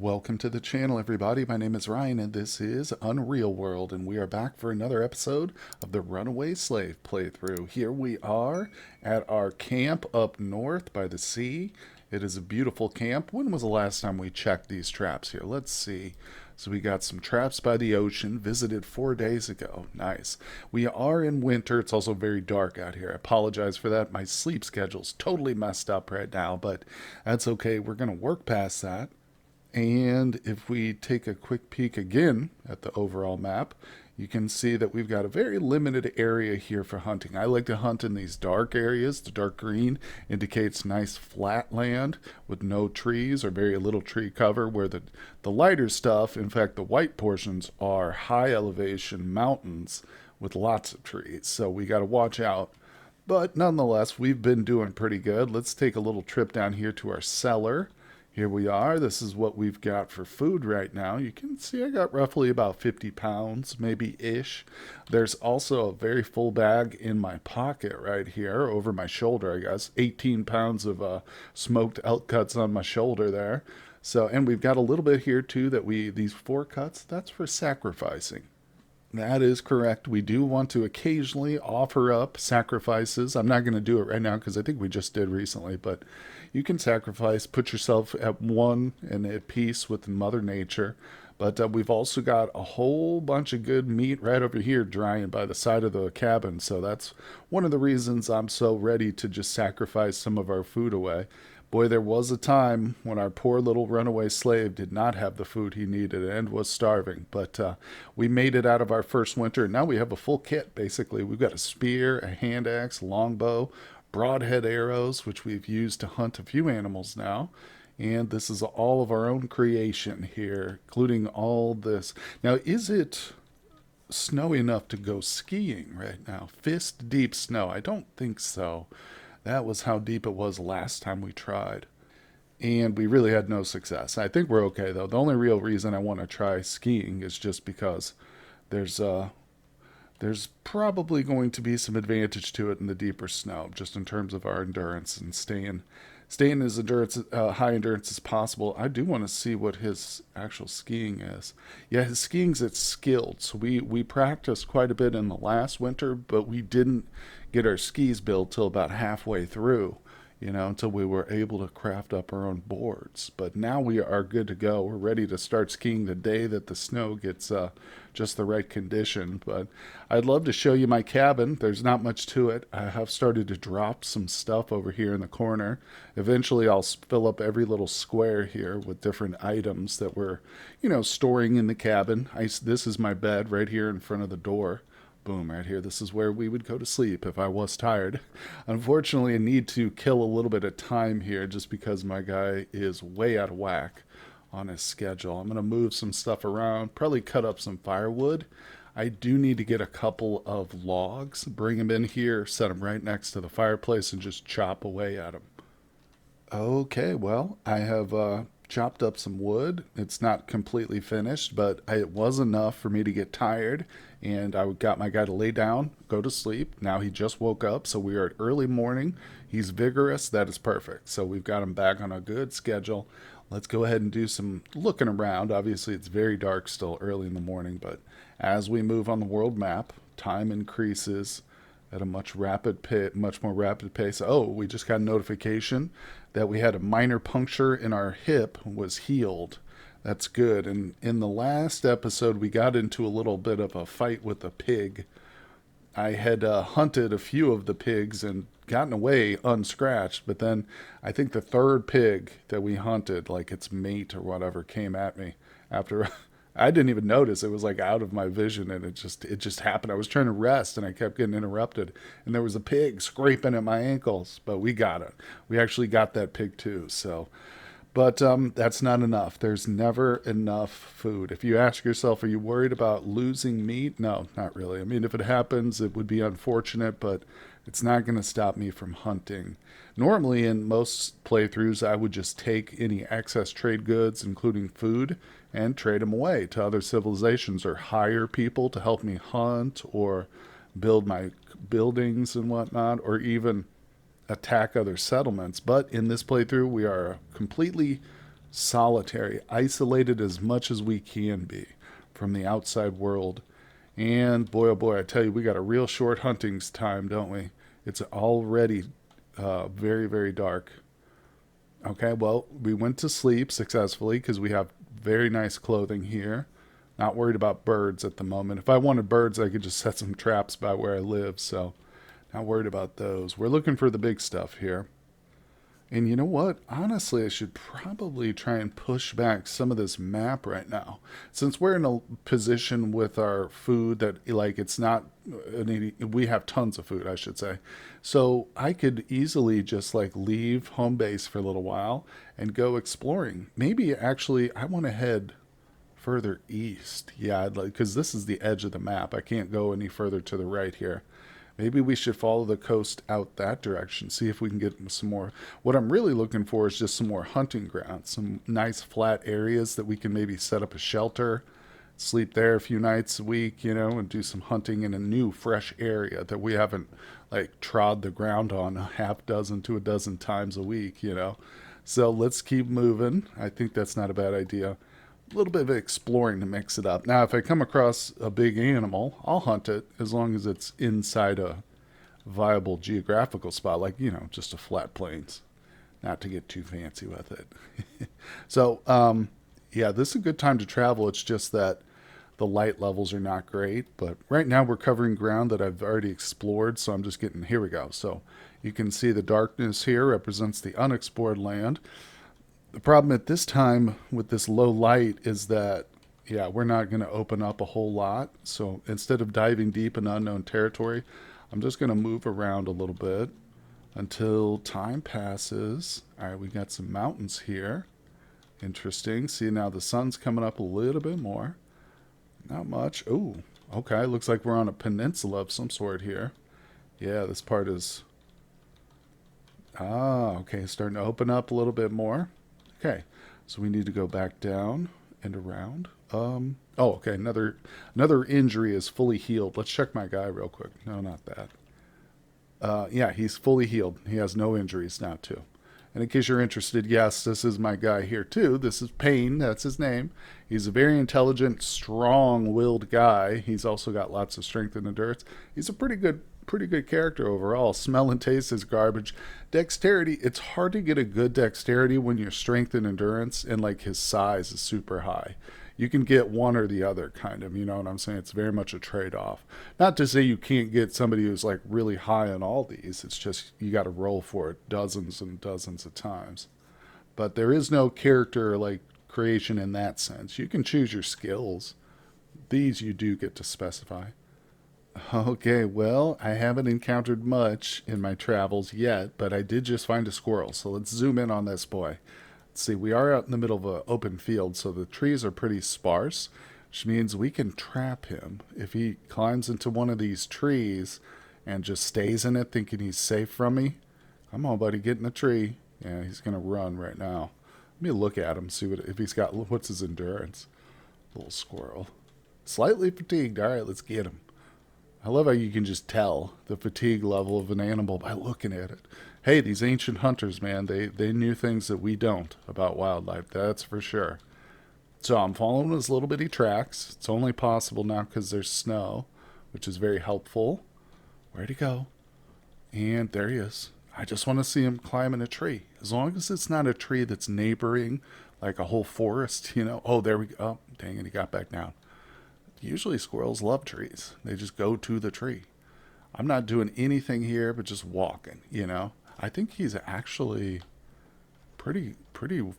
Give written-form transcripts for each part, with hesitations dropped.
Welcome to the channel, everybody. My name is Ryan, and this is Unreal World, and we are back for another episode of the Runaway Slave playthrough. Here we are at our camp up north by the sea. It is a beautiful camp. When was the last time we checked these traps here? Let's see. So we got some traps by the ocean, visited 4 days ago. Nice. We are in winter. It's also very dark out here. I apologize for that. My sleep schedule's totally messed up right now, but that's okay. We're going to work past that. And if we take a quick peek again at the overall map, you can see that we've got a very limited area here for hunting. I like to hunt in these dark areas. The dark green indicates nice flat land with no trees or very little tree cover, where the lighter stuff, in fact, the white portions, are high elevation mountains with lots of trees. So we got to watch out. But nonetheless, we've been doing pretty good. Let's take a little trip down here to our cellar. Here we are. This is what we've got for food right now. You can see I got roughly about 50 pounds, maybe ish. There's also a very full bag in my pocket right here, over my shoulder, I guess. 18 pounds of smoked elk cuts on my shoulder there. So, and we've got a little bit here too these 4 cuts, that's for sacrificing. That is correct. We do want to occasionally offer up sacrifices. I'm not going to do it right now because I think we just did recently, but you can sacrifice, put yourself at one and at peace with Mother Nature. But we've also got a whole bunch of good meat right over here drying by the side of the cabin. So that's one of the reasons I'm so ready to just sacrifice some of our food away. Boy, there was a time when our poor little runaway slave did not have the food he needed and was starving. But we made it out of our first winter. Now we have a full kit, basically. We've got a spear, a hand axe, longbow, broadhead arrows, which we've used to hunt a few animals now. And this is all of our own creation here, including all this. Now, is it snowy enough to go skiing right now? Fist deep snow? I don't think so. That was how deep it was last time we tried. And we really had no success. I think we're okay, though. The only real reason I want to try skiing is just because there's there's probably going to be some advantage to it in the deeper snow, just in terms of our endurance and staying as high endurance as possible. I do want to see what his actual skiing is. Yeah, his skiing's at skilled. So we practiced quite a bit in the last winter, but we didn't get our skis built till about halfway through, until we were able to craft up our own boards. But now we are good to go. We're ready to start skiing the day that the snow gets just the right condition. But I'd love to show you my cabin. There's not much to it. I have started to drop some stuff over here in the corner. Eventually, I'll fill up every little square here with different items that we're, storing in the cabin. This is my bed right here in front of the door. Boom, right here. This is where we would go to sleep if I was tired. Unfortunately, I need to kill a little bit of time here just because my guy is way out of whack on his schedule. I'm going to move some stuff around, probably cut up some firewood. I do need to get a couple of logs, bring them in here, set them right next to the fireplace, and just chop away at them. Okay, well, I have chopped up some wood. It's not completely finished, but it was enough for me to get tired. And I got my guy to lay down, go to sleep. Now he just woke up, so we are at early morning. He's vigorous. That is perfect. So we've got him back on a good schedule. Let's go ahead and do some looking around. Obviously, it's very dark still early in the morning, but as we move on the world map, time increases at a much more rapid pace. Oh, we just got a notification that we had a minor puncture in our hip was healed. That's good. And in the last episode, we got into a little bit of a fight with a pig. I had hunted a few of the pigs and gotten away unscratched, but then I think the third pig that we hunted, like its mate or whatever, came at me after I didn't even notice. It was like out of my vision, and it just happened. I was trying to rest and I kept getting interrupted, and there was a pig scraping at my ankles, but we got it. We actually got that pig too. So but that's not enough. There's never enough food. If you ask yourself, are you worried about losing meat? No, not really. I mean, if it happens, it would be unfortunate, but it's not going to stop me from hunting. Normally, in most playthroughs, I would just take any excess trade goods, including food, and trade them away to other civilizations or hire people to help me hunt or build my buildings and whatnot, or even attack other settlements. But in this playthrough, we are completely solitary, isolated as much as we can be from the outside world. And boy, oh boy, I tell you, we got a real short hunting time, don't we? It's already very, very dark. Okay, well, we went to sleep successfully because we have very nice clothing here. Not worried about birds at the moment. If I wanted birds, I could just set some traps by where I live, so not worried about those. We're looking for the big stuff here. And you know what? Honestly, I should probably try and push back some of this map right now. Since we're in a position with our food that, like, it's not, we have tons of food, I should say. So I could easily just, like, leave home base for a little while and go exploring. Maybe actually, I want to head further east. Yeah, I'd like, because this is the edge of the map. I can't go any further to the right here. Maybe we should follow the coast out that direction, see if we can get some more. What I'm really looking for is just some more hunting grounds, some nice flat areas that we can maybe set up a shelter, sleep there a few nights a week, and do some hunting in a new, fresh area that we haven't like trod the ground on a half dozen to a dozen times a week. So let's keep moving. I think that's not a bad idea. A little bit of exploring to mix it up. Now, if I come across a big animal, I'll hunt it as long as it's inside a viable geographical spot, like, just a flat plains, not to get too fancy with it. So, yeah, this is a good time to travel. It's just that the light levels are not great, but right now we're covering ground that I've already explored, so I'm just getting, here we go. So you can see the darkness here represents the unexplored land. The problem at this time with this low light is that, yeah, we're not going to open up a whole lot. So instead of diving deep in unknown territory, I'm just going to move around a little bit until time passes. All right, we got some mountains here. Interesting. See, now the sun's coming up a little bit more. Not much. Oh, okay. Looks like we're on a peninsula of some sort here. Yeah, this part is... Ah, okay. Starting to open up a little bit more. Okay, so we need to go back down and around. Oh, okay, another injury is fully healed. Let's check my guy real quick. No, not that. Yeah, he's fully healed. He has no injuries now, too. And in case you're interested, yes, this is my guy here, too. This is Payne. That's his name. He's a very intelligent, strong-willed guy. He's also got lots of strength and endurance. He's a pretty good character overall. Smell and taste is garbage. Dexterity, it's hard to get a good dexterity when your strength and endurance and like his size is super high. You can get one or the other kind of, you know what I'm saying? It's very much a trade-off. Not to say you can't get somebody who's like really high on all these. It's just you got to roll for it dozens and dozens of times. But there is no character like creation in that sense. You can choose your skills. These you do get to specify. Okay, well, I haven't encountered much in my travels yet, but I did just find a squirrel. So let's zoom in on this boy. Let's see, we are out in the middle of an open field, so the trees are pretty sparse, which means we can trap him. If he climbs into one of these trees and just stays in it thinking he's safe from me, come on, buddy, get in the tree. Yeah, he's going to run right now. Let me look at him, see if he's got, what's his endurance. Little squirrel. Slightly fatigued. All right, let's get him. I love how you can just tell the fatigue level of an animal by looking at it. Hey, these ancient hunters, man, they knew things that we don't about wildlife, that's for sure. So I'm following his little bitty tracks. It's only possible now because there's snow, which is very helpful. Where'd he go? And there he is. I just want to see him climbing a tree. As long as it's not a tree that's neighboring, like a whole forest. Oh, there we go. Oh, dang it, he got back down. Usually squirrels love trees. They just go to the tree. I'm not doing anything here but just walking. I think he's actually pretty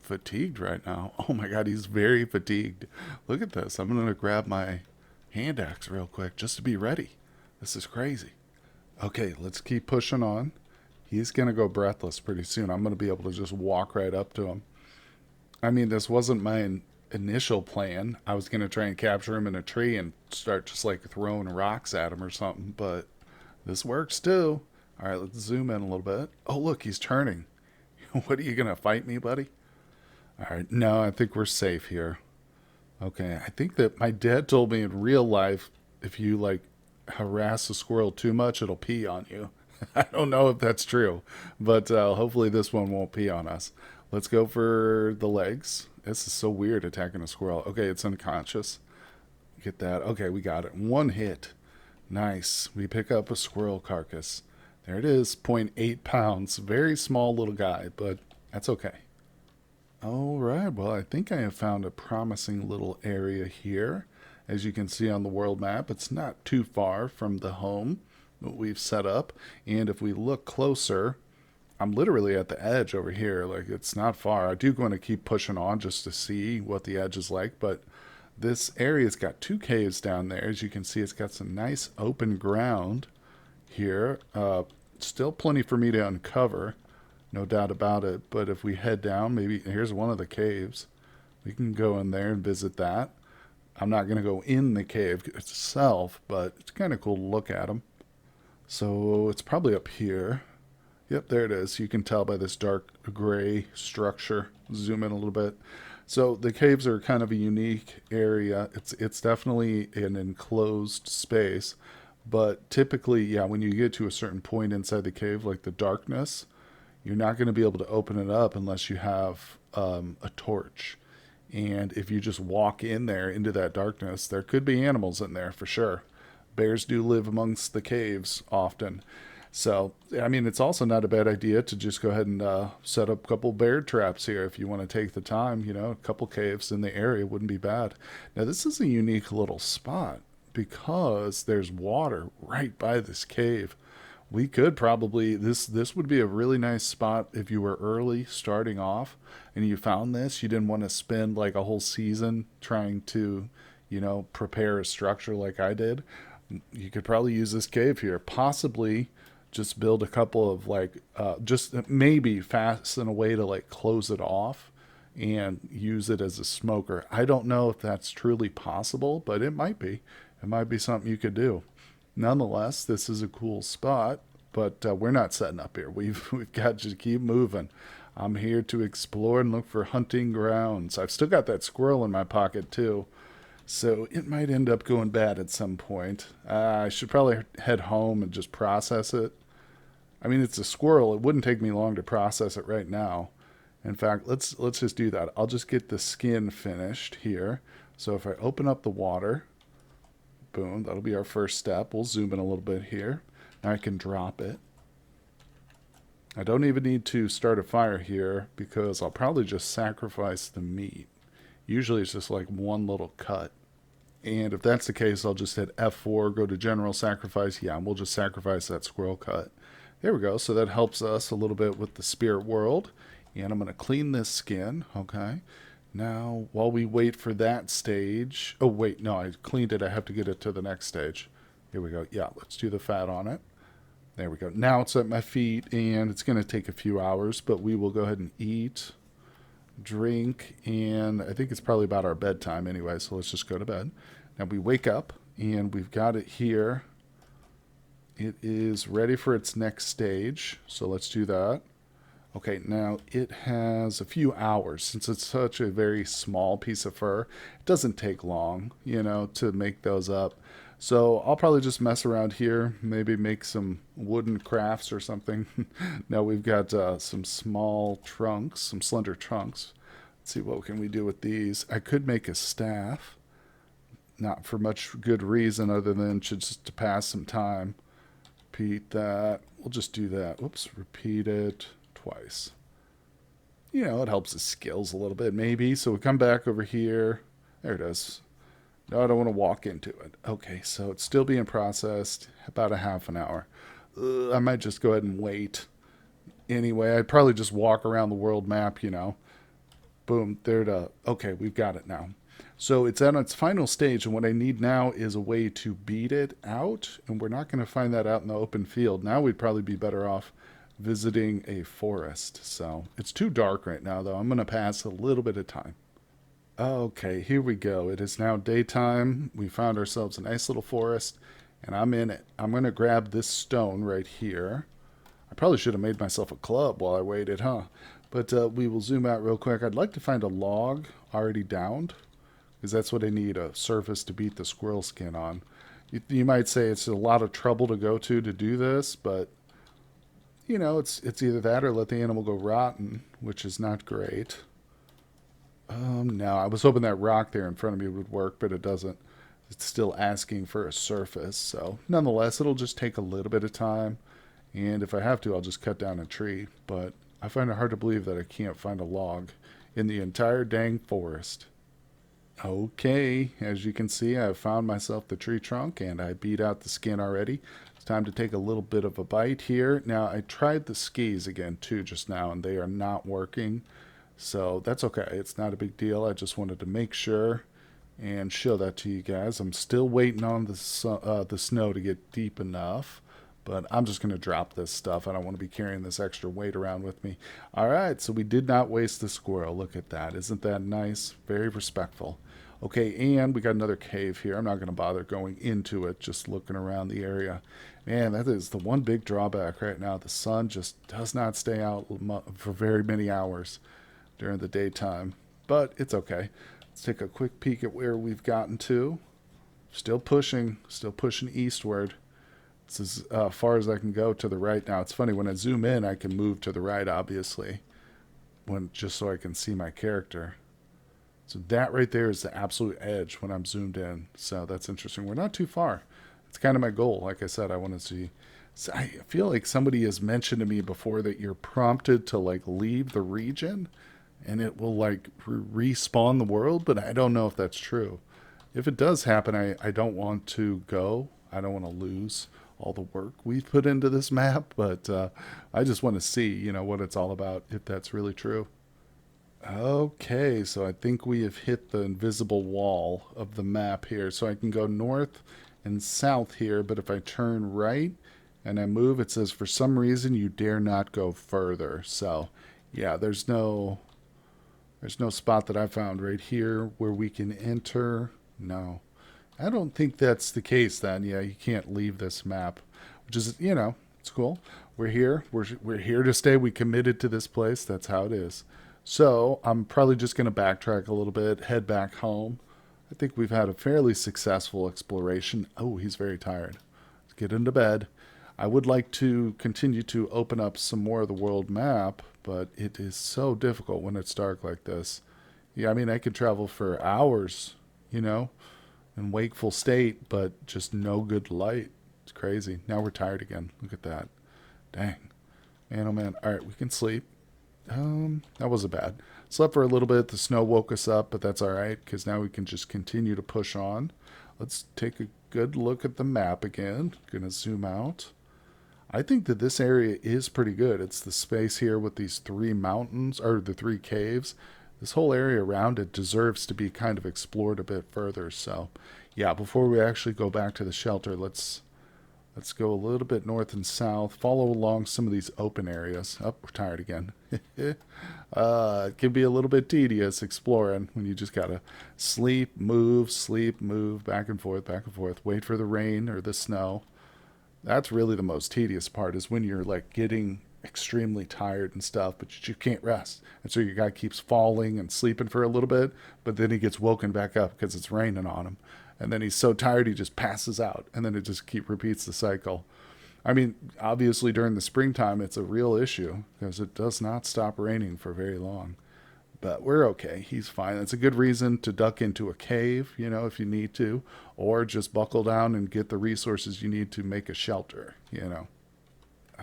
fatigued right now. Oh my god, he's very fatigued. Look at this. I'm going to grab my hand axe real quick just to be ready. This is crazy. Okay, let's keep pushing on. He's going to go breathless pretty soon. I'm going to be able to just walk right up to him. I mean, this wasn't my initial plan. I was going to try and capture him in a tree and start just like throwing rocks at him or something, but this works too. All right, let's zoom in a little bit. Oh, look, he's turning. What, are you going to fight me, buddy? All right, no, I think we're safe here. Okay, I think that my dad told me in real life, if you like harass a squirrel too much, it'll pee on you. I don't know if that's true, but hopefully this one won't pee on us. Let's go for the legs. This is so weird attacking a squirrel. Okay, it's unconscious. Get that. Okay, we got it. One hit. Nice. We pick up a squirrel carcass. There it is, 0.8 pounds. Very small little guy, but that's okay. All right, well, I think I have found a promising little area here. As you can see on the world map, it's not too far from the home that we've set up. And if we look closer, I'm literally at the edge over here. Like, it's not far. I do want to keep pushing on just to see what the edge is like, but this area's got two caves down there. As you can see, it's got some nice open ground here. Still plenty for me to uncover, no doubt about it. But if we head down, maybe here's one of the caves. We can go in there and visit that. I'm not going to go in the cave itself, but it's kind of cool to look at them. So it's probably up here. Yep, there it is. You can tell by this dark gray structure. Zoom in a little bit. So the caves are kind of a unique area. It's definitely an enclosed space, but typically, yeah, when you get to a certain point inside the cave, like the darkness, you're not going to be able to open it up unless you have a torch. And if you just walk in there into that darkness, there could be animals in there for sure. Bears do live amongst the caves often. So, I mean, it's also not a bad idea to just go ahead and set up a couple bear traps here if you want to take the time. You know, a couple caves in the area wouldn't be bad. Now, this is a unique little spot because there's water right by this cave. We could probably this would be a really nice spot if you were early starting off and you found this. You didn't want to spend like a whole season trying to, prepare a structure like I did. You could probably use this cave here. Possibly just build a couple of just maybe fasten a way to like close it off and use it as a smoker. I don't know if that's truly possible, but it might be. It might be something you could do. Nonetheless, this is a cool spot, but we're not setting up here. We've got to keep moving. I'm here to explore and look for hunting grounds. I've still got that squirrel in my pocket too, so it might end up going bad at some point. I should probably head home and just process it. I mean, it's a squirrel. It wouldn't take me long to process it right now. In fact, let's just do that. I'll just get the skin finished here. So if I open up the water, boom, that'll be our first step. We'll zoom in a little bit here. Now I can drop it. I don't even need to start a fire here because I'll probably just sacrifice the meat. Usually it's just like one little cut. And if that's the case, I'll just hit F4, go to general sacrifice. Yeah, and we'll just sacrifice that squirrel cut. There we go. So that helps us a little bit with the spirit world. And I'm going to clean this skin. Okay. Now, while we wait for that stage... Oh, wait. No, I cleaned it. I have to get it to the next stage. Here we go. Yeah, let's do the fat on it. There we go. Now it's at my feet, and it's going to take a few hours, but we will go ahead and eat, drink, and I think it's probably about our bedtime anyway, so let's just go to bed. Now we wake up, and we've got it here. It is ready for its next stage, so let's do that. Okay, now it has a few hours. Since it's such a very small piece of fur, it doesn't take long, to make those up. So I'll probably just mess around here, maybe make some wooden crafts or something. Now we've got some small trunks, some slender trunks. Let's see, what can we do with these? I could make a staff, not for much good reason other than just to pass some time. Repeat that. We'll just do that. Whoops, repeat it twice. It helps the skills a little bit, maybe. So we come back over here. There it is. No, I don't want to walk into it. Okay, so it's still being processed. About a half an hour. I might just go ahead and wait. Anyway, I'd probably just walk around the world map, Boom, there it is. Okay, we've got it now. So it's at its final stage, and what I need now is a way to beat it out, and we're not going to find that out in the open field. Now we'd probably be better off visiting a forest. So it's too dark right now, though. I'm going to pass a little bit of time. Okay, here we go. It is now daytime. We found ourselves a nice little forest, and I'm in it. I'm going to grab this stone right here. I probably should have made myself a club while I waited, huh? But we will zoom out real quick. I'd like to find a log already downed, because that's what I need, a surface to beat the squirrel skin on. You might say it's a lot of trouble to go to do this, but it's either that or let the animal go rotten, which is not great. No, I was hoping that rock there in front of me would work, but it doesn't. It's still asking for a surface. So, nonetheless, it'll just take a little bit of time. And if I have to, I'll just cut down a tree. But I find it hard to believe that I can't find a log in the entire dang forest. Okay, as you can see, I've found myself the tree trunk and I beat out the skin already. It's time to take a little bit of a bite here. Now, I tried the skis again too just now and they are not working. So that's okay. It's not a big deal. I just wanted to make sure and show that to you guys. I'm still waiting on the snow to get deep enough, but I'm just going to drop this stuff. I don't want to be carrying this extra weight around with me. All right, so we did not waste the squirrel. Look at that. Isn't that nice? Very respectful. Okay, and we got another cave here. I'm not going to bother going into it, just looking around the area. Man, that is the one big drawback right now. The sun just does not stay out for very many hours during the daytime, but it's okay. Let's take a quick peek at where we've gotten to. Still pushing eastward. It's as far as I can go to the right now. It's funny, when I zoom in, I can move to the right, obviously, just so I can see my character. So that right there is the absolute edge when I'm zoomed in. So that's interesting. We're not too far. It's kind of my goal. Like I said, I want to see. So I feel like somebody has mentioned to me before that you're prompted to like leave the region and it will like respawn the world, but I don't know if that's true. If it does happen, I don't want to go. I don't want to lose all the work we've put into this map, but I just want to see, what it's all about, if that's really true. Okay, so I think we have hit the invisible wall of the map here. So I can go north and south here, but if I turn right and I move, it says for some reason you dare not go further. So yeah, there's no spot that I found right here where we can enter. No. I don't think that's the case then. Yeah, you can't leave this map, which is, it's cool. We're here. We're here to stay. We committed to this place. That's how it is. So I'm probably just going to backtrack a little bit, head back home. I think we've had a fairly successful exploration. Oh, he's very tired. Let's get into bed. I would like to continue to open up some more of the world map, but it is so difficult when it's dark like this. Yeah, I mean, I could travel for hours, in wakeful state, but just no good light. It's crazy. Now we're tired again. Look at that. Dang. Man, oh man. All right, we can sleep. That wasn't bad. Slept for a little bit. The snow woke us up, but that's all right because now we can just continue to push on. Let's take a good look at the map again. Gonna zoom out. I think that this area is pretty good. It's the space here with these three mountains, or the three caves. This whole area around it deserves to be kind of explored a bit further. So, yeah, before we actually go back to the shelter, let's go a little bit north and south. Follow along some of these open areas. Oh, we're tired again. It can be a little bit tedious exploring when you just gotta sleep, move, back and forth. Wait for the rain or the snow. That's really the most tedious part is when you're like getting extremely tired and stuff, but you can't rest. And so your guy keeps falling and sleeping for a little bit, but then he gets woken back up because it's raining on him. And then he's so tired he just passes out. And then it just repeats the cycle. I mean, obviously during the springtime, it's a real issue because it does not stop raining for very long. But we're okay. He's fine. It's a good reason to duck into a cave, if you need to, or just buckle down and get the resources you need to make a shelter.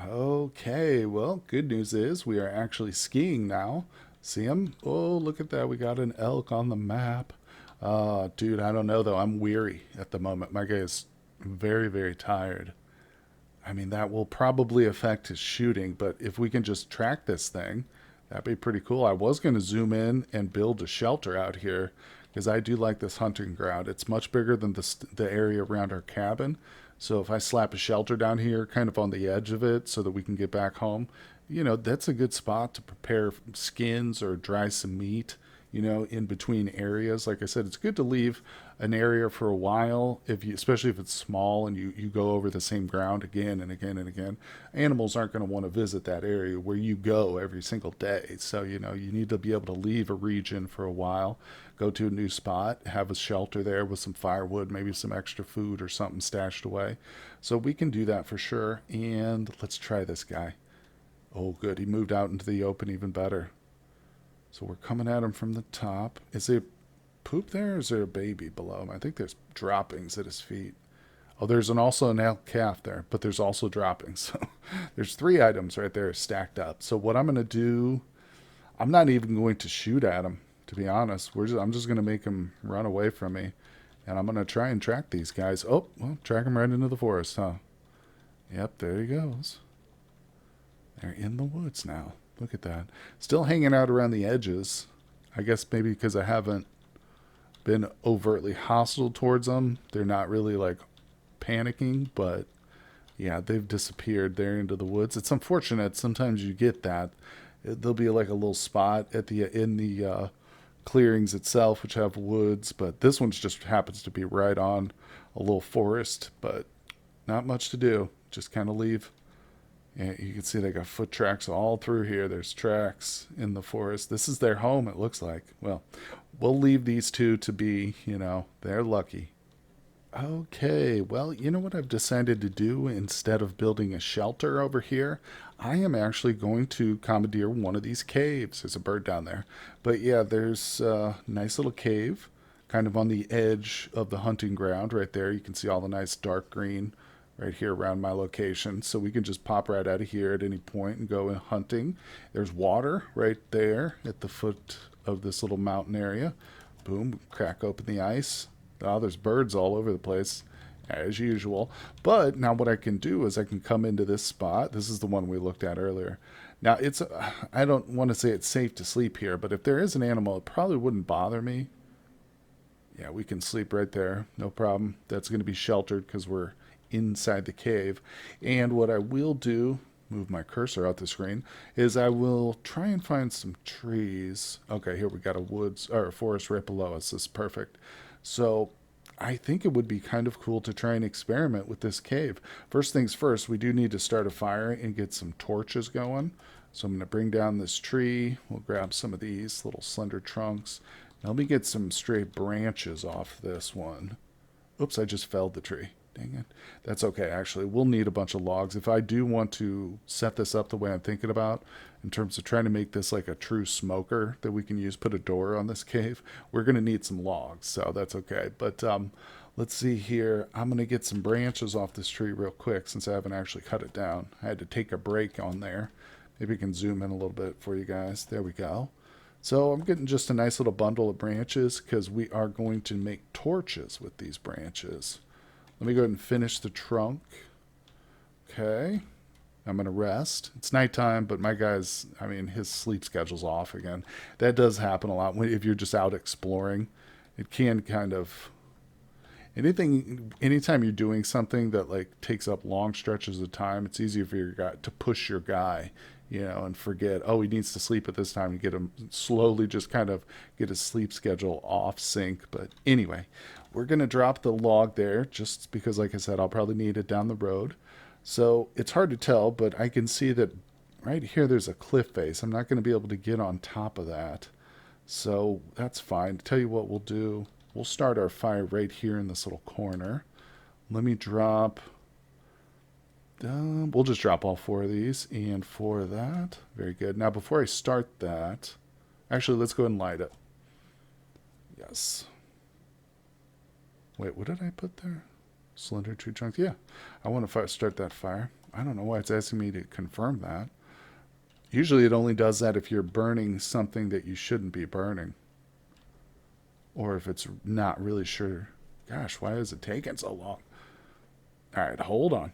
Okay, well, good news is we are actually skiing now. See him? Oh, look at that. We got an elk on the map. Dude, I don't know though. I'm weary at the moment. My guy is very, very tired. I mean, that will probably affect his shooting, but if we can just track this thing, that'd be pretty cool. I was going to zoom in and build a shelter out here because I do like this hunting ground. It's much bigger than the area around our cabin. So if I slap a shelter down here, kind of on the edge of it, so that we can get back home, that's a good spot to prepare skins or dry some meat. In between areas. Like I said, it's good to leave an area for a while, especially if it's small and you go over the same ground again and again and again. Animals aren't going to want to visit that area where you go every single day. So, you need to be able to leave a region for a while, go to a new spot, have a shelter there with some firewood, maybe some extra food or something stashed away. So we can do that for sure. And let's try this guy. Oh, good. He moved out into the open even better. So we're coming at him from the top. Is there poop there, or is there a baby below him? I think there's droppings at his feet. Oh, there's also an elk calf there, but there's also droppings. So there's 3 items right there stacked up. So what I'm going to do, I'm not even going to shoot at him, to be honest. I'm just going to make him run away from me. And I'm going to try and track these guys. Oh, well, track him right into the forest, huh? Yep, there he goes. They're in the woods now. Look at that. Still hanging out around the edges. I guess maybe because I haven't been overtly hostile towards them. They're not really like panicking, but yeah, they've disappeared there into the woods. It's unfortunate. Sometimes you get that. There'll be like a little spot at the in the clearings itself, which have woods, but this one just happens to be right on a little forest, but not much to do. Just kind of leave. Yeah, you can see they got foot tracks all through here. There's tracks in the forest. This is their home, it looks like. Well, we'll leave these two to be, they're lucky. Okay, well, you know what I've decided to do instead of building a shelter over here? I am actually going to commandeer one of these caves. There's a bird down there. But yeah, there's a nice little cave kind of on the edge of the hunting ground right there. You can see all the nice dark green right here around my location. So we can just pop right out of here at any point and go hunting. There's water right there at the foot of this little mountain area. Boom, crack open the ice. Oh, there's birds all over the place, as usual. But now what I can do is I can come into this spot. This is the one we looked at earlier. Now, I don't want to say it's safe to sleep here, but if there is an animal, it probably wouldn't bother me. Yeah, we can sleep right there. No problem. That's going to be sheltered because we're inside the cave. And what I will do, move my cursor out the screen, is I will try and find some trees. Okay, here we got a woods or a forest right below us. This is perfect. So I think it would be kind of cool to try and experiment with this cave. First things first, we do need to start a fire and get some torches going. So I'm going to bring down this tree. We'll grab some of these little slender trunks. Now let me get some stray branches off this one. Oops, I just felled the tree. Dang it. That's okay, actually. We'll need a bunch of logs. If I do want to set this up the way I'm thinking about, in terms of trying to make this like a true smoker that we can use, put a door on this cave, we're going to need some logs, so that's okay. But let's see here. I'm going to get some branches off this tree real quick since I haven't actually cut it down. I had to take a break on there. Maybe I can zoom in a little bit for you guys. There we go. So I'm getting just a nice little bundle of branches because we are going to make torches with these branches. Let me go ahead and finish the trunk. Okay. I'm going to rest. It's nighttime, but my guy's, his sleep schedule's off again. That does happen a lot if you're just out exploring. It can kind of, anytime you're doing something that like takes up long stretches of time, it's easier for your guy to push your guy, and forget, oh, he needs to sleep at this time, and get him slowly just kind of get his sleep schedule off sync. But anyway, we're going to drop the log there just because, like I said, I'll probably need it down the road. So it's hard to tell, but I can see that right here there's a cliff face. I'm not going to be able to get on top of that. So that's fine. Tell you what we'll do. We'll start our fire right here in this little corner. Let me drop... we'll just drop all 4 of these. And for that, very good. Now before I start that... Actually, let's go ahead and light it. Yes. Wait, what did I put there? Slender tree trunks. Yeah, I want to start that fire. I don't know why it's asking me to confirm that. Usually it only does that if you're burning something that you shouldn't be burning. Or if it's not really sure. Gosh, why is it taking so long? All right, hold on.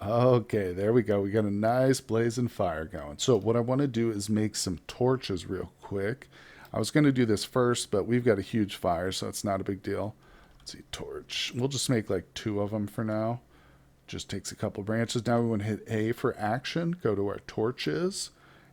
Okay, there we go. We got a nice blazing fire going. So what I want to do is make some torches real quick. I was going to do this first, but we've got a huge fire, so it's not a big deal. Let's see, torch. We'll just make like 2 of them for now. Just takes a couple branches. Now we want to hit A for action. Go to our torches.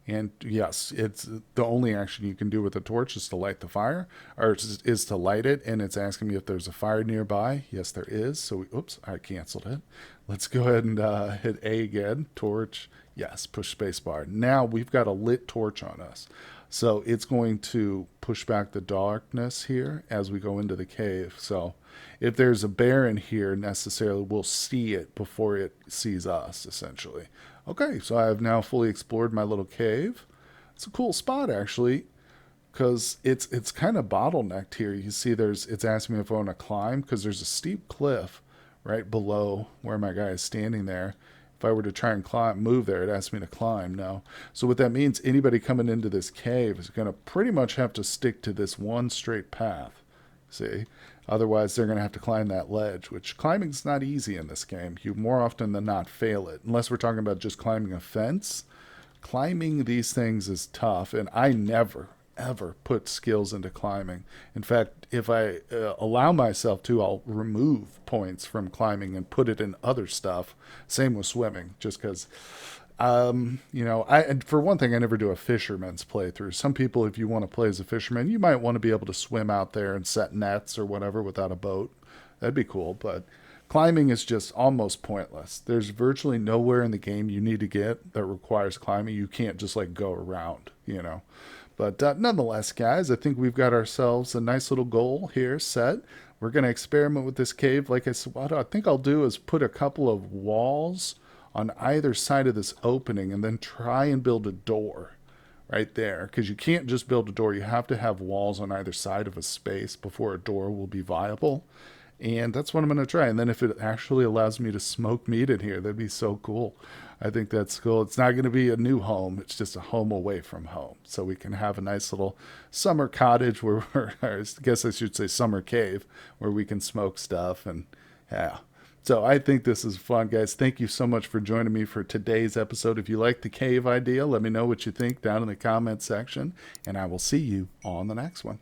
And yes, it's the only action you can do with a torch is to light the fire, or is to light it. And it's asking me if there's a fire nearby. Yes, there is. So, oops, I canceled it. Let's go ahead and hit A again. Torch. Yes, push spacebar. Now we've got a lit torch on us. So it's going to push back the darkness here as we go into the cave. So if there's a bear in here necessarily, we'll see it before it sees us, essentially. Okay, so I have now fully explored my little cave. It's a cool spot actually, because it's kind of bottlenecked here. You see, it's asking me if I want to climb because there's a steep cliff right below where my guy is standing there. If I were to try and move there, it asks me to climb. No. So what that means, anybody coming into this cave is going to pretty much have to stick to this one straight path. See, otherwise they're going to have to climb that ledge, which climbing's not easy in this game. You more often than not fail it, unless we're talking about just climbing a fence. Climbing these things is tough, and I never ever put skills into climbing. In fact, if I allow myself to, I'll remove points from climbing and put it in other stuff. Same with swimming, just because. And for one thing, I never do a fisherman's playthrough. Some people, if you want to play as a fisherman, you might want to be able to swim out there and set nets or whatever without a boat. That'd be cool, but climbing is just almost pointless. There's virtually nowhere in the game you need to get that requires climbing. You can't just like go around. But nonetheless, guys, I think we've got ourselves a nice little goal here set. We're going to experiment with this cave. Like I said, what I think I'll do is put a couple of walls on either side of this opening and then try and build a door right there. Because you can't just build a door. You have to have walls on either side of a space before a door will be viable. And that's what I'm going to try. And then if it actually allows me to smoke meat in here, that'd be so cool. I think that's cool. It's not going to be a new home. It's just a home away from home. So we can have a nice little summer cottage or I guess I should say summer cave, where we can smoke stuff. And yeah. So I think this is fun, guys. Thank you so much for joining me for today's episode. If you like the cave idea, let me know what you think down in the comment section. And I will see you on the next one.